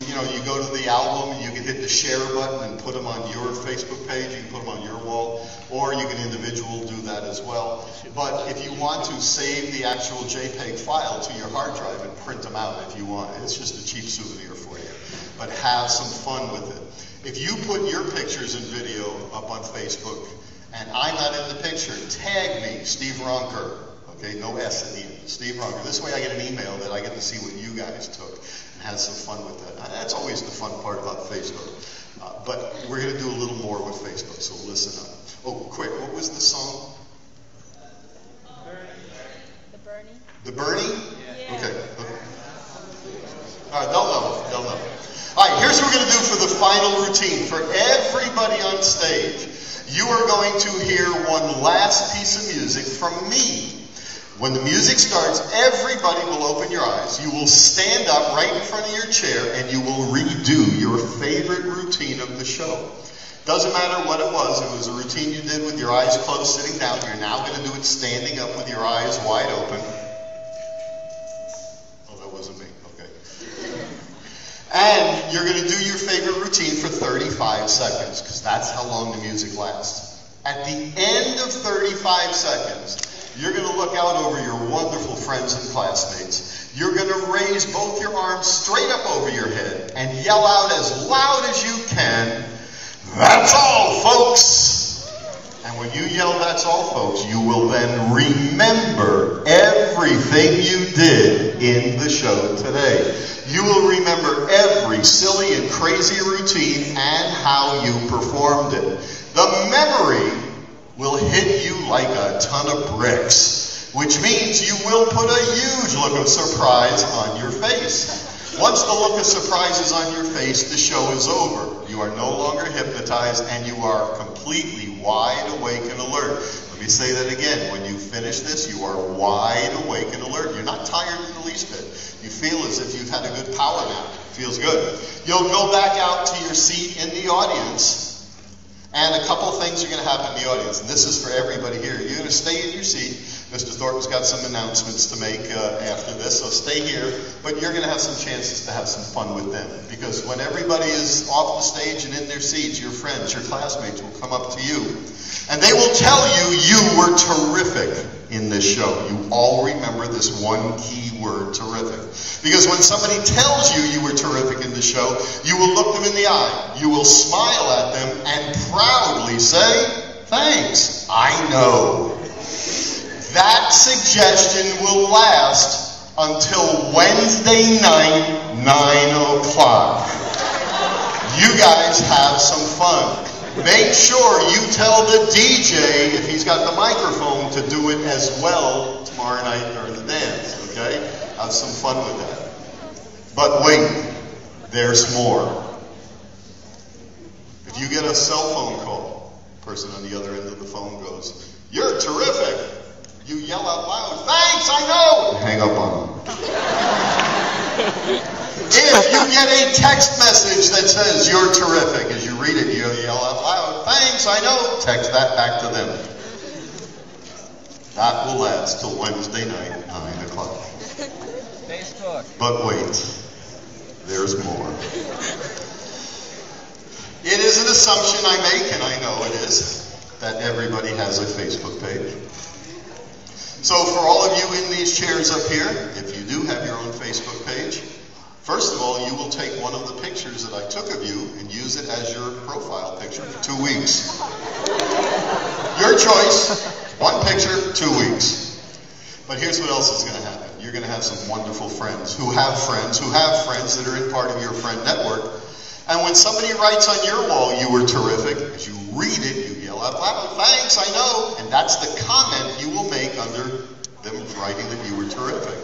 You know, you go to the album, you can hit the share button and put them on your Facebook page, you can put them on your wall, or you can individually do that as well. But if you want to save the actual JPEG file to your hard drive and print them out if you want, it's just a cheap souvenir for you. But have some fun with it. If you put your pictures and video up on Facebook, and I'm not in the picture, tag me, Steve Ronker. Okay, no S in the end. Steve Ronker. This way I get an email that I get to see what you guys took and have some fun with that. That's always the fun part about Facebook. But we're going to do a little more with Facebook, so listen up. Oh, quick, what was the song? The Bernie. The Bernie? Yeah. Okay. All right, they'll know. All right, here's what we're going to do for the final routine. For everybody on stage, you are going to hear one last piece of music from me. When the music starts, everybody will open your eyes. You will stand up right in front of your chair and you will redo your favorite routine of the show. Doesn't matter what it was a routine you did with your eyes closed, sitting down. You're now going to do it standing up with your eyes wide open. Oh, that wasn't me. Okay. And you're going to do your favorite routine for 35 seconds, because that's how long the music lasts. At the end of 35 seconds, you're going to look out over your wonderful friends and classmates. You're going to raise both your arms straight up over your head and yell out as loud as you can, "That's all, folks!" And when you yell, "That's all, folks," you will then remember everything you did in the show today. You will remember every silly and crazy routine and how you performed it. The memory will hit you like a ton of bricks, which means you will put a huge look of surprise on your face. Once the look of surprise is on your face, the show is over. You are no longer hypnotized and you are completely wide awake and alert. Let me say that again. When you finish this, you are wide awake and alert. You're not tired in the least bit. You feel as if you've had a good power nap. Feels good. You'll go back out to your seat in the audience. And a couple of things are going to happen in the audience. And this is for everybody here. You're going to stay in your seat. Mr. Thornton's got some announcements to make after this, so stay here. But you're going to have some chances to have some fun with them. Because when everybody is off the stage and in their seats, your friends, your classmates will come up to you. And they will tell you you were terrific in this show. You all remember this one key word, terrific. Because when somebody tells you you were terrific in the show, you will look them in the eye. You will smile at them and proudly say, "Thanks, I know." That suggestion will last until Wednesday night, 9 o'clock. You guys have some fun. Make sure you tell the DJ, if he's got the microphone, to do it as well tomorrow night during the dance, okay? Have some fun with that. But wait, there's more. If you get a cell phone call, the person on the other end of the phone goes, "You're terrific." You yell out loud, "Thanks, I know!" and hang up on them. If you get a text message that says you're terrific, as you read it, you yell out loud, "Thanks, I know!" Text that back to them. That will last till Wednesday night, 9 o'clock. Facebook. But wait, there's more. It is an assumption I make, and I know it is, that everybody has a Facebook page. So for all of you in these chairs up here, if you do have your own Facebook page, first of all, you will take one of the pictures that I took of you and use it as your profile picture for 2 weeks. Your choice, one picture, 2 weeks. But here's what else is going to happen. You're going to have some wonderful friends who have friends that are in part of your friend network. And when somebody writes on your wall, "You were terrific," as you read it, you yell out loud, "Thanks, I know." And that's the comment you will make under them writing that you were terrific.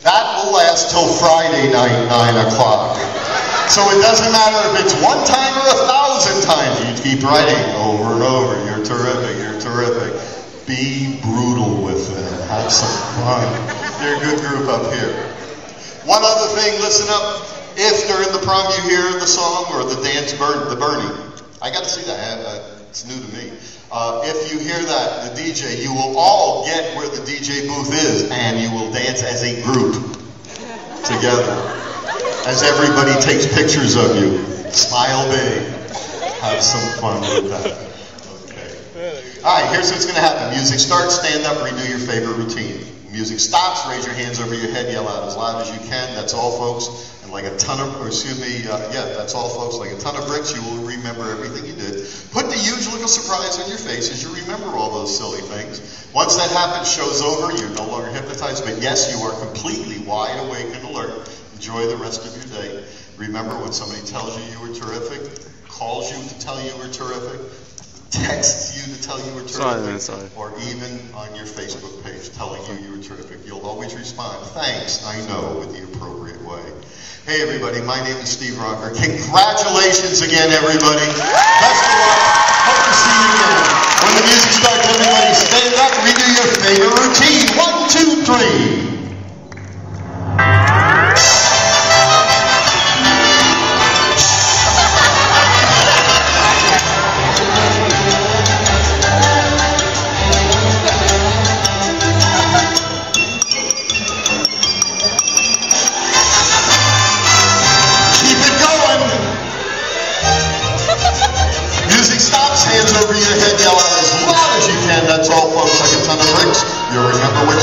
That will last till Friday night, 9 o'clock. So it doesn't matter if it's one time or 1,000 times. You keep writing over and over, "You're terrific, you're terrific." Be brutal with them. Have some fun. They're a good group up here. One other thing, listen up. If during the prom you hear the song or the dance, the Bernie, I got to see that. It's new to me. If you hear that, the DJ, you will all get where the DJ booth is, and you will dance as a group together. as everybody takes pictures of you. Smile big. Have some fun with that. Okay. All right, here's what's going to happen. Music starts, stand up, redo your favorite routine. Music stops, raise your hands over your head, yell out as loud as you can. That's all, folks. And like a ton of, that's all, folks. Like a ton of bricks, you will remember everything you did. Put the huge look of surprise on your face as you remember all those silly things. Once that happens, show's over. You're no longer hypnotized, but yes, you are completely wide awake and alert. Enjoy the rest of your day. Remember, when somebody tells you you were terrific, calls you to tell you were terrific, texts you to tell you were terrific, or even on your Facebook page telling you were terrific, you'll always respond, thanks, I know, with the appropriate way. Hey everybody, my name is Steve Rocker. Congratulations again, everybody. Best of luck. Hope to see you again. When the music starts, everybody stand up, redo your favorite routine. 1, 2, 3. Music stops, hands over your head, yell out as loud as you can. That's all, folks, like a ton of bricks. You'll remember when